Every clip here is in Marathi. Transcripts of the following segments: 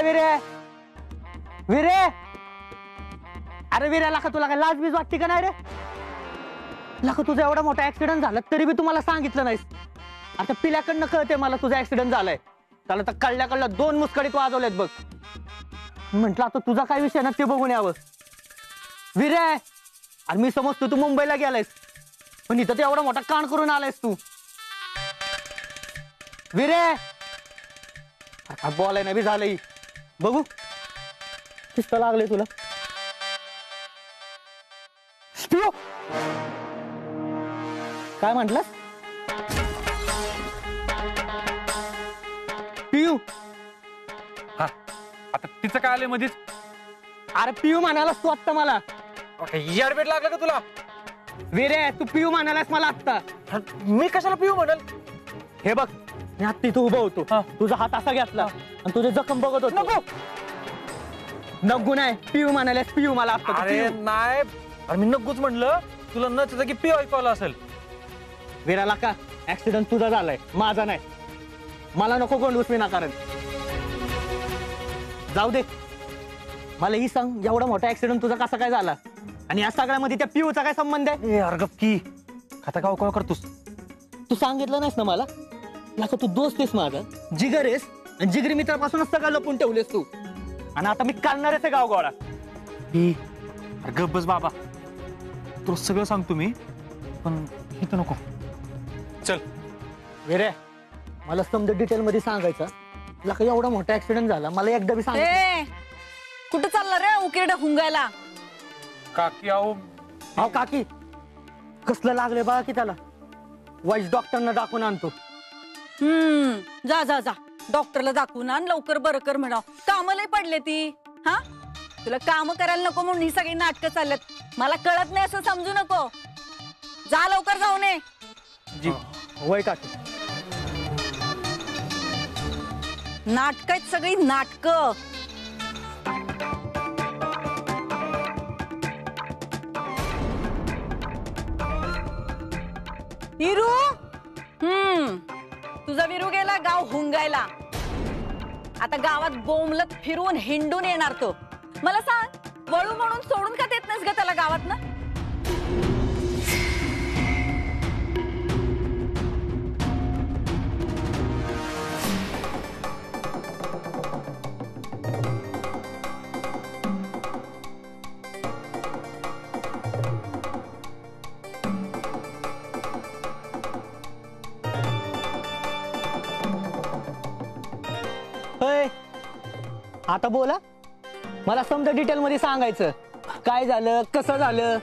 ए विरे विरे, अरे विरे लाका तुला काय लाज बीज वाटते का नाही रे? लाका तुझा एवढा मोठा ऍक्सिडेंट झाला तरी बी तुम्हाला सांगितलं नाहीस. आता पिल्याकडनं कळते मला तुझा ऍक्सिडेंट झालाय. त्याला तर कळल्या 2 मुस्कडीत वाजवलेत बघ. म्हंटल आता तुझा काय विषय ना ते बघून यावं. विरे अरे मी समजतो तू मुंबईला गेलायस, पण इथं तर एवढा मोठा कांड करून आलायस तू. विरे आता बोलाय ना बी झालंय. बघू किस्त लागले तुला. काय म्हंटलस? पियू? हा आता तिचं काय आलंय मध्येच? अरे पियू म्हणालास तू आत्ता मला. याडबेट लागला का तुला? विरे तू पियू म्हणालास मला आत्ता. मी कशाला पिऊ म्हणाल? हे बघ मी आत्ता इथं उभा होतो, तुझा हात असा घेतला आणि तुझे जखम बघत होतो. नको नगू नाही, पियू म्हणालास पियू मला आत्ता. अरे नाही, अरे मी नगूच म्हणलं. तुला न त्याचा की पिऊ ऐकवलं असेल. विराला का ऍक्सिडेंट तुझा झालाय, माझा नाही. मला नको गोंडूस विनाकारण. जाऊ दे, मला ही सांग एवढा मोठा ऍक्सिडेंट तुझा कसा काय झाला आणि या सगळ्यामध्ये त्या पिऊचा काय संबंध आहे? अरे गप्पी आता गाव काय करतोस? तू सांगितलं नाहीस ना मला. लाका तू दोस्त आहेस माझा, जिगर आहेस आणि जिगरी मित्रापासूनच सगळं लपून ठेवलेस तू. आणि आता मी काढणारच आहे गाव गोळा. अरे गप बस बाबा, तुला सगळं सांगतो मी, पण इथं नको. चल वेरे मला समजा डिटेल मध्ये सांगायचं. लाका एवढा मोठा ऍक्सिडेंट झाला मला एकदा बी सांग. कुठं चालला रे उकिरडा हुंगायला? काकी आहो. अहो काकी कसलं लागले बघा की त्याला. वाईस डॉक्टरना दाखवून आणतो. जा जा जा, डॉक्टरला दाखवून आण लवकर, बरं कर म्हणाव. कामाला पडले ती. हा तुला काम करायला नको म्हणून ही सगळी नाटकं चालल्यात. मला कळत नाही असं समजू नको. जा लवकर जाऊन ये. जी वय काकी. नाटक आहेत सगळी नाटकं. विरू, तुझा विरू गेला गाव हुंगायला. आता गावात बोंबलत फिरून हिंडून येणार तो. मला सांग वळू म्हणून सोडून का देत नाहीस ग त्याला गावात ना? आता बोला, मला समजा डिटेल मध्ये सांगायचं. काय झालं, कसं झालं,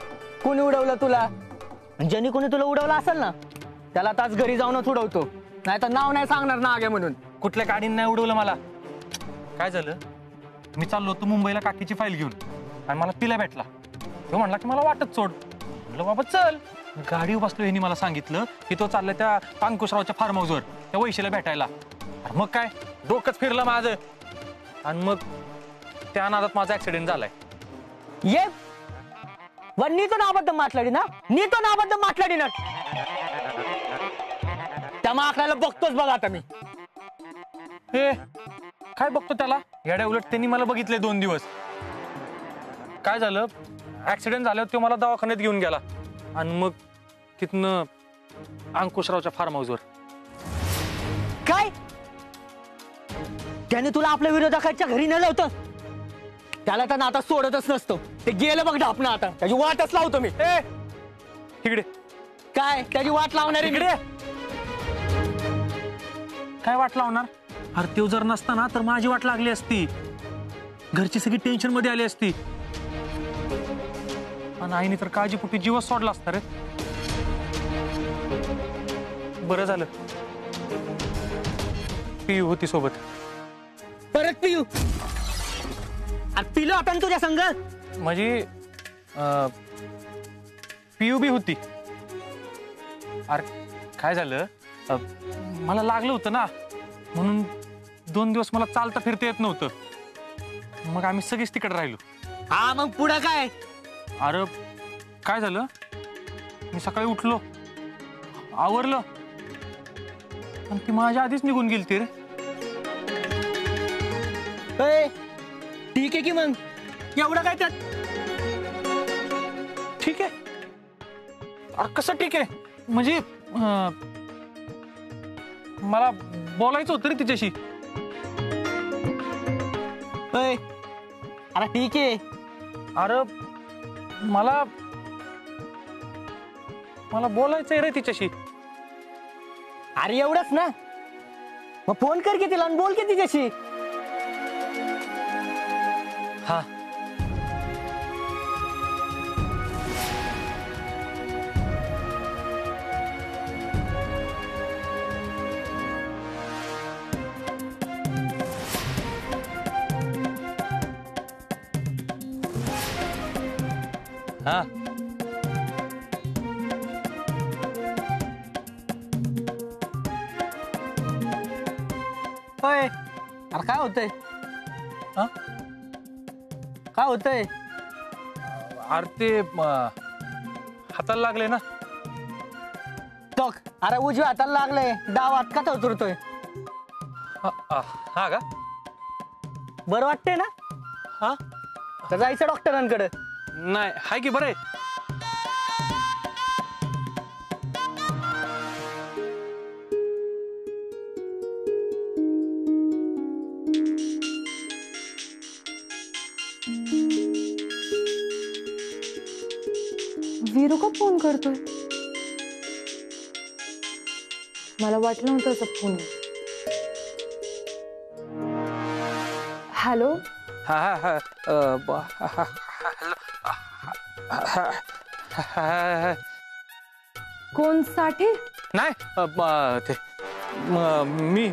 कोणी उडवलं तुला. ज्याने कोणी तुला उडवलं असेल ना त्याला तास घरी जाऊनच उडवतो, नाही तर नाव नाही सांगणार ना आगे म्हणून. कुठल्या गाडीने नाही उडवलं मला. काय झालं, मी चाललो होतो मुंबईला काकीची फाईल घेऊन आणि मला पिल्या भेटला. तो म्हणला की मला वाटत सोड. म्हणलं बाबा चल. गाडीवर बसलो, यांनी मला सांगितलं की तो चाललाय त्या अंकुशरावच्या फार्म हाऊसवर त्या वैशीला भेटायला. मग काय डोकंच फिरलं माझं आणि मग त्या नादात माझा ऍक्सिडेंट झालाय. ये నీతో నా అబద్ధం మాట్లాడినా నీతో నా అబద్ధం మాట్లాడినా त्या माकडाला बघतोच बघ आता मी. हे काय बघतो त्याला? येड्या उलट त्यांनी मला बघितले 2 दिवस. काय झालं, ऍक्सिडेंट झाल्यावर तो मला दवाखान्यात घेऊन गेला आणि मग तिथनं अंकुशरावच्या फार्म हाऊसवर. काय त्याने तुला आपल्या विरोधकाच्या घरी नेलं होतं? त्याला तर आता सोडतच नसतो. ते गेलं बघ ढापण. आता त्याची वाटच लावतो मी. इकडे काय त्याची वाट लावणार इकडे? काय वाट लावणार? अरे तो जर नसता ना तर माझी वाट लागली असती. घरची सगळी टेन्शन मध्ये आली असती आणि आईने तर काळजीपोटी जीवच सोडला असता रे. बरं झालं पियू होती सोबत. परत पियू पिलो आपण तुझ्या संग? म्हणजे पियू बी होती. अरे काय झालं, मला लागलं होतं ना म्हणून 2 दिवस मला चालता फिरता येत नव्हतं. मग आम्ही सगळीच तिकडे राहिलो. हा मग पुढं काय? अरे काय झालं, मी सकाळी उठलो, आवरलं आणि ती माझ्या आधीच निघून गेली ती रे. ए, ठीक आहे की मग एवढं काय त्यात. ठीक आहे. अरे कसं ठीक आहे म्हणजे मला बोलायचं होतं रे तिच्याशी. ए, अरे ठीक आहे. अरे मला बोलायचंय रे तिच्याशी. अरे एवढंच ना, मग फोन कर की तिला आणि बोल की तिच्याशी. हा. हा. होय, अरे काय होतंय? हा? काय होतंय? अरे ते हाताला लागले ना. टोक, अरे उजव्या हाताला लागलंय, डाव हात का उतरतोय? हा का? बरं वाटतंय ना? हा. तर जायचं डॉक्टरांकडे. नाही हाय की बरे. वीरू का फोन करतोय? मला वाटलं नव्हतं असं फोन. हॅलो. हा हा हा कोण? साठे? नाही ते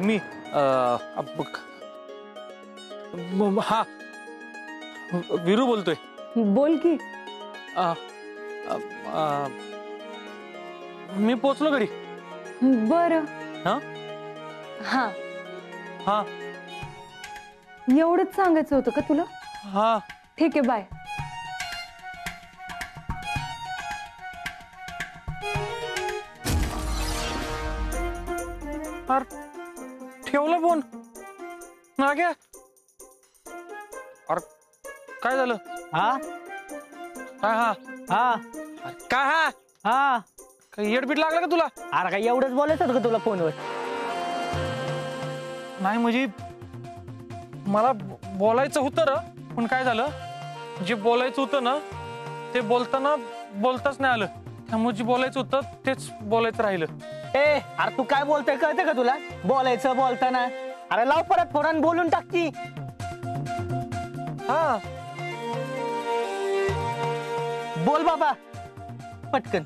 मी हा वीरू बोलतोय. बोल की. मी पोचलो घरी. बरं. हा हा, हा एवढंच सांगायचं होतं का तुला? हा. ठीक आहे, बाय. ठेवला फोन ना घ्या. अरे काय झालं? हा काय? हा हा अरे काय? हा हा. काही येडबीड लागला का तुला? अरे काय एवढंच बोलायचं होतं का तुला फोनवर? नाही म्हणजे मला बोलायचं होतं र, पण काय झालं, जे बोलायचं होतं ना ते बोलताच नाही आलं. त्यामुळे जे बोलायचं होतं तेच बोलायचं राहिलं. ए, अरे तू काय बोलतोय कळतं का तुला? बोलायचं बोलताना. अरे लाव परत फोन आणि बोलून टाक की. हा बोल बाबा पटकन.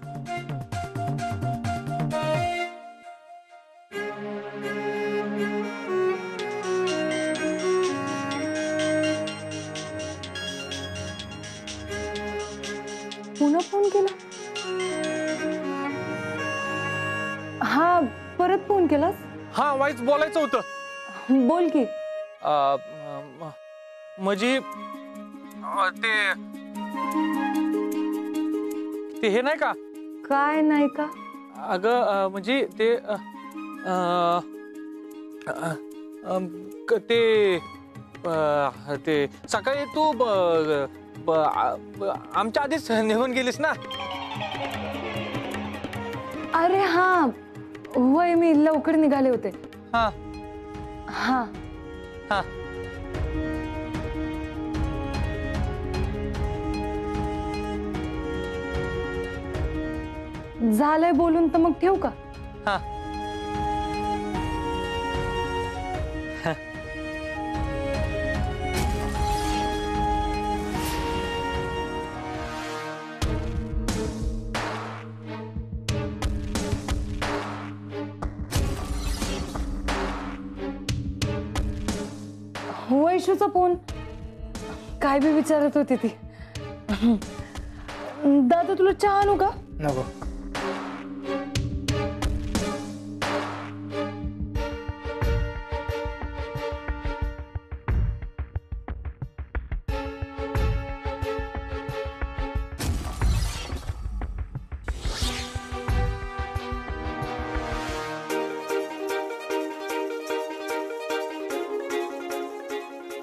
पुन्हा फोन केला? हा, परत फोन केलास? हा वाईच बोलायचं होतं. बोल की. म्हणजे ते हे नाही का? काय नाही का? अगं म्हणजे ते ते सकाळी तू आमच्या आधीच निघून गेलीस ना. अरे हा, वय मी लवकर निघाले होते. हा हा. हा. झालंय बोलून तर मग ठेवू का? हा. वैशूचा फोन. काय बी विचारत होती ती. दादा तुला चहा आणू का? नको.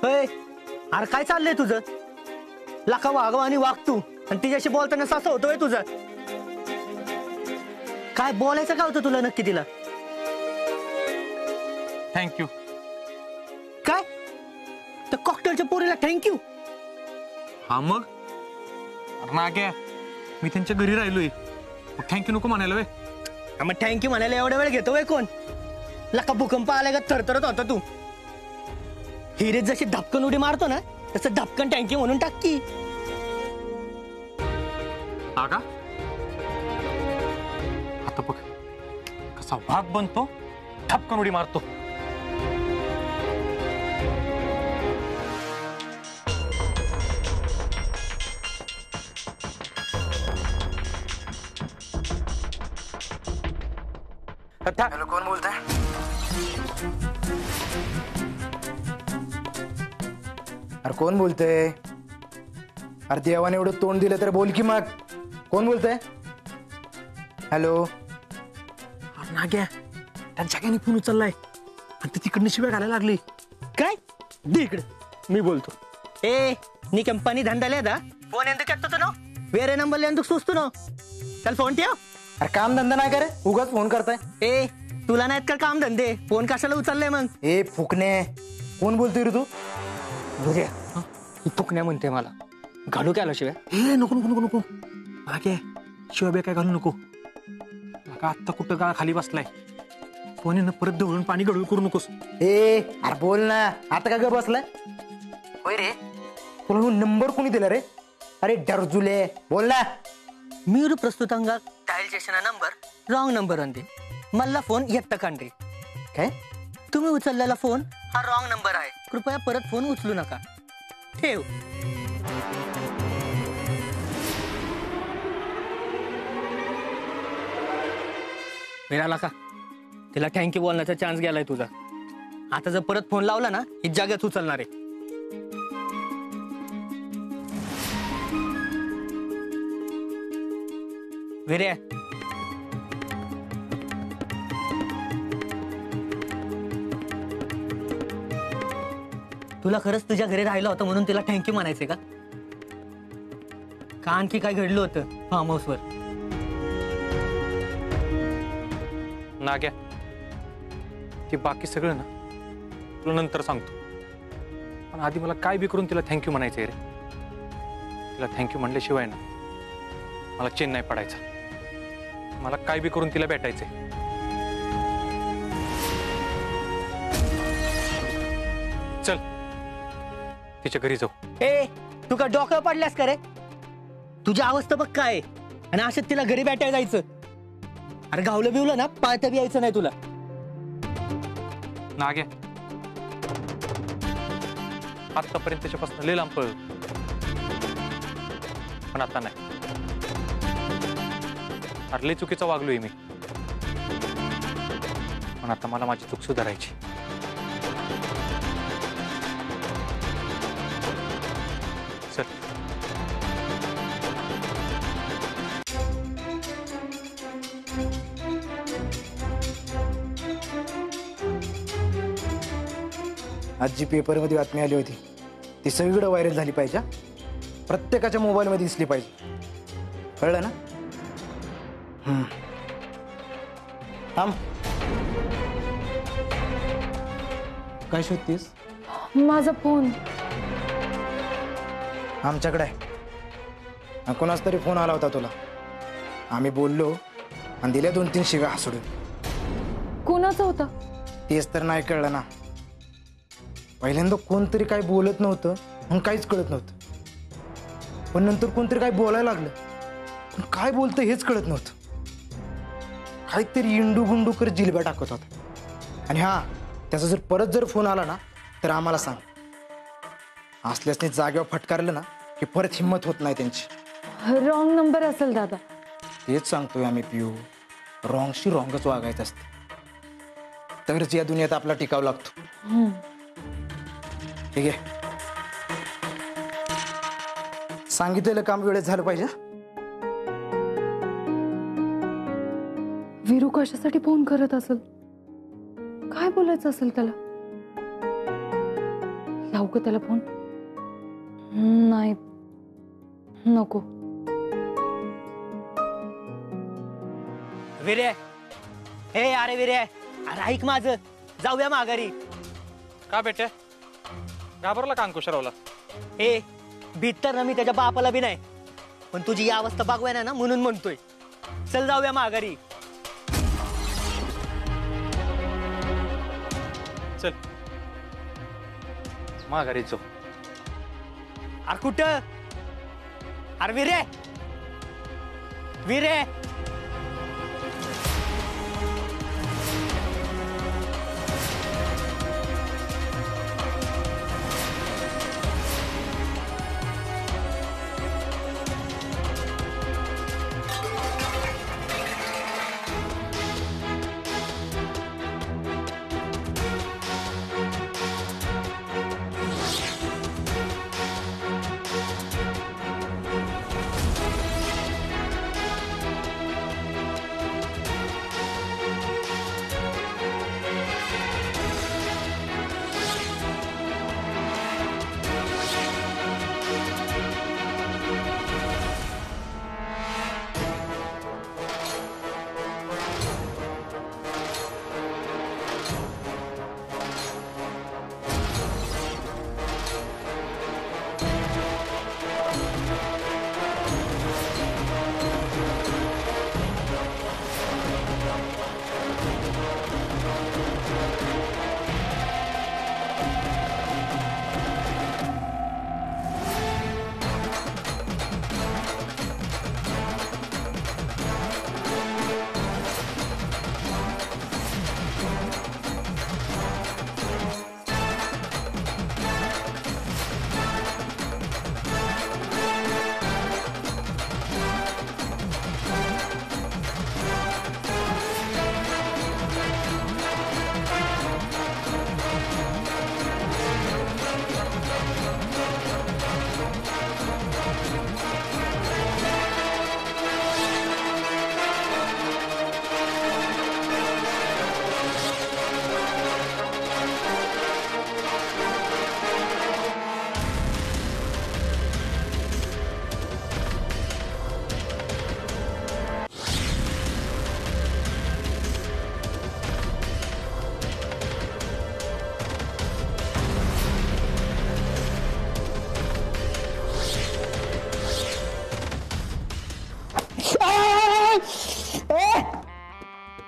होय, अरे काय चाललंय तुझं? लका वागव आणि वाग तू, आणि तिच्याशी बोलताना असं होतोय तुझं. काय बोलायचं का होतं तुला नक्की तिला? थँक्यू. काय तर कॉकटेलच्या पोरीला थँक्यू? हा मग नाग्या, मी त्यांच्या घरी राहिलोय, थँक्यू नको म्हणायला वे. मग थँक्यू म्हणायला एवढा वेळ घेतो कोण? लका भूकंप आला का थरथरत होता तू. हिरीत जशी धपकन उडी मारतो ना, तसं धपकन थँक्यू म्हणून टाक की. हा का? आता बघ कसा वाघ बनतो, ठपकन उडी मारतो. हॅलो, कोण बोलतंय? अरे कोण बोलतंय? अरे देवाने एवढं तोंड दिलं तर बोल की मग. कोण बोलतंय? हॅलो. अरे नाग्या, त्यांच्या काही फोन उचललाय आणि ते तिकडनं शिव्या घालायला लागली. काय दे इकडे, मी बोलतो. ए नी कंपनी धंदा లేదా? फोन ఎందుకు ఎత్తుతున్నావు? వేరే నంబర్లు ఎందుకు చూస్తున్నావు? चल फोन ठेव. अरे काम धंदा नाही करे, उगाच फोन करताय. ए तुला नाहीत का काम धंदे? फोन कशाला उचललाय मग? ए फुकणे, कोण बोलतोय रे तू? बघूया ही फुकण्या म्हणते मला. घालू काय आला शिवाय? ए नको नको नको नको नाग्या, शिवाय काय घालू नको. का आत्ता कुठं का खाली बसलाय, फोन येणं परत दवळून पाणी गडूळ करू नकोस. ए अरे बोल ना, आता का ग बसलाय? होय रे, तुला नंबर कोणी दिला रे? अरे डरजुले, बोल ना. మీరు ప్రస్తుతంగా డయల్ చేసిన నంబర్ రాంగ్ నంబర్ అంది. మళ్ళా फोन ఎత్తకండి. काय? तुम्ही उचललेला फोन हा रॉंग नंबर आहे. कृपया परत फोन उचलू नका. ठेव. मिळाला का? तिला थँक्यू बोलण्याचा चान्स गेलाय तुझा. आता जर परत फोन लावला ना, ही जागेच उचलणार आहे. विरे तुला खरंच तुझ्या घरी राहिलं होतं म्हणून तिला थँक्यू म्हणायचे का? का आणखी काय घडलं होतं फार्म हाऊस वर? नाग्या, ते बाकी सगळं ना तुला नंतर सांगतो, पण आधी मला काय बी करून तिला थँक्यू म्हणायचंय रे. तिला थँक्यू म्हणल्याशिवाय ना मला चेन नाही पडायचा. मला काय बी करून तिला भेटायचंय. चल तिच्या घरी जाऊ. ए तू का डोकं पडल्यास का रे? तुझी अवस्था बघ काय, आणि असं तिला घरी भेटायला जायचं? अरे गावलं बिवलं ना, पाळता बी यायचं नाही तुला. नाग्या, आतापर्यंत त्याच्यापासून लय लांब पळलो, पण आता नाही. अरे लय चुकीचं वागलोय मी, पण आता मला माझी चूक सुधारायची. चल. आज जी पेपरमध्ये बातमी आली होती ती सगळीकडे व्हायरल झाली पाहिजे. प्रत्येकाच्या मोबाईलमध्ये दिसली पाहिजे, कळलं ना? थांब. काय शोधतीस? माझा फोन. आमच्याकडे आहे. कोणाच तरी फोन आला होता तुला, आम्ही बोललो आणि दिल्या 2-3 शिव्या हसडून. कोणाचा होता? तेच तर नाही कळलं ना. पहिल्यांदा कोणतरी काय बोलत नव्हतं मग काहीच कळत नव्हतं, पण नंतर कोणतरी काय बोलायला लागलं, पण काय बोलतं हेच कळत नव्हतं. काहीतरी इंडू गुंडू कर जिलब्या टाकत होता. आणि हा त्याचा जर परत जर फोन आला ना तर आम्हाला सांग. असल्यासने जागेवर फटकारलं ना की परत हिंमत होत नाही त्यांची. रॉंग नंबर असेल दादा. तेच सांगतोय आम्ही पिऊ, रॉंगशी रॉंगच वागायचं असतं, तरच या दुनियात आपला टिकाव लागतो. ठीक आहे, सांगितलेलं काम वेळेत झालं पाहिजे. वीरू कशासाठी फोन करत असेल? काय बोलायचं असेल त्याला? लावू का त्याला फोन? नाही नको. विरे, हे अरे विरे, अरे ऐक माझं, जाऊया माघारी. का बेटे घाबरला का अंकुशरावला? ए भीत तर ना मी त्याच्या बापाला बी नाही, पण तुझी ही अवस्था बघवाय ना म्हणून म्हणतोय. चल जाऊया माघारी. चल माघारी जाऊ. अरे कुठं? अरे विरे, विरे.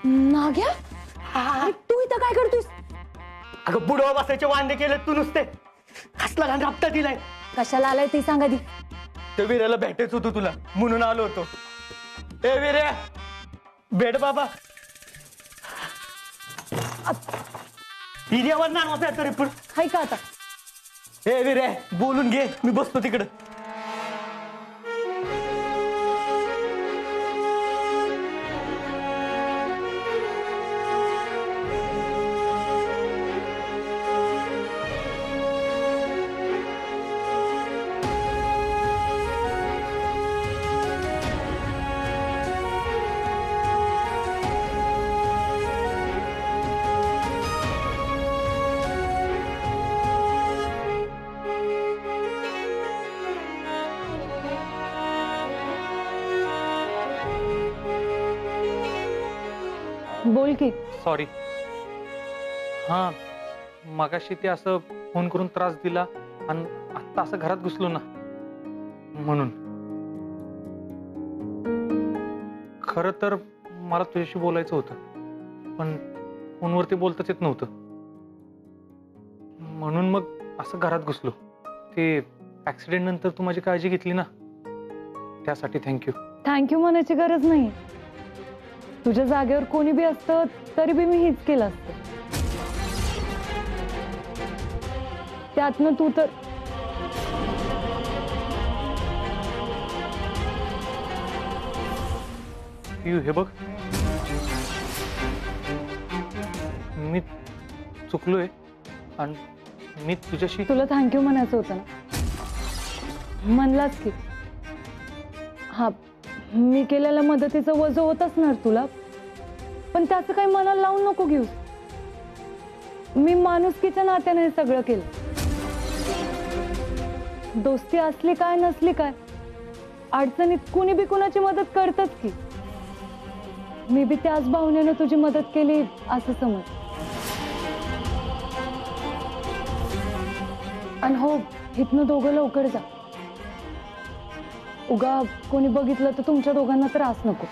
नाग्या, अरे तू इथं काय करतोस? अगं बुडवा बसायचे वांदे केले तू नुसते. कसला घाण राबता दिलाय. कशाला आलाय ते सांगा दी. ते विरेला भेटायचं होतं तुला म्हणून आलो होतो. ए विरे, भेट बाबा. हिऱ्यावर नावाचा तरी पण. हाय का आता? ए विरे, बोलून घे, मी बसतो तिकडं. बोल की. सॉरी. हा मगाशी ते असं फोन करून त्रास दिला आणि आत्ता असं घरात घुसलो ना म्हणून. खरं तर मला तुझ्याशी बोलायचं होतं, पण फोनवरती बोलताच येत नव्हतं, म्हणून मग असं घरात घुसलो. ते ऍक्सिडेंट नंतर तू माझी काळजी घेतली ना, त्यासाठी थँक्यू. थँक्यू म्हणायची गरज नाही. तुझ्या जागेवर कोणी बी असतं तरी बी मी हीच केलं असतं. त्यातनं तू तर हे बघ, मी चुकलोय आणि मी तुझ्याशी. तुला थँक्यू म्हणायचं होतं ना, म्हणलास की. हा, मी केलेल्या मदतीचं वजन होत असणार तुला, पण त्याचं काही मनाला लावून नको घेऊ. मी माणुसकीच्या नात्याने हे सगळं केलं. दोस्ती असली काय नसली काय, अडचणीत कुणी बी कुणाची मदत करतच की. मी बी त्याच भावनेनं तुझी मदत केली असं समज. आणि हो, इथनं दोघं लवकर जा. उगा कोणी बघितलं तर तुमच्या दोघांना त्रास नको.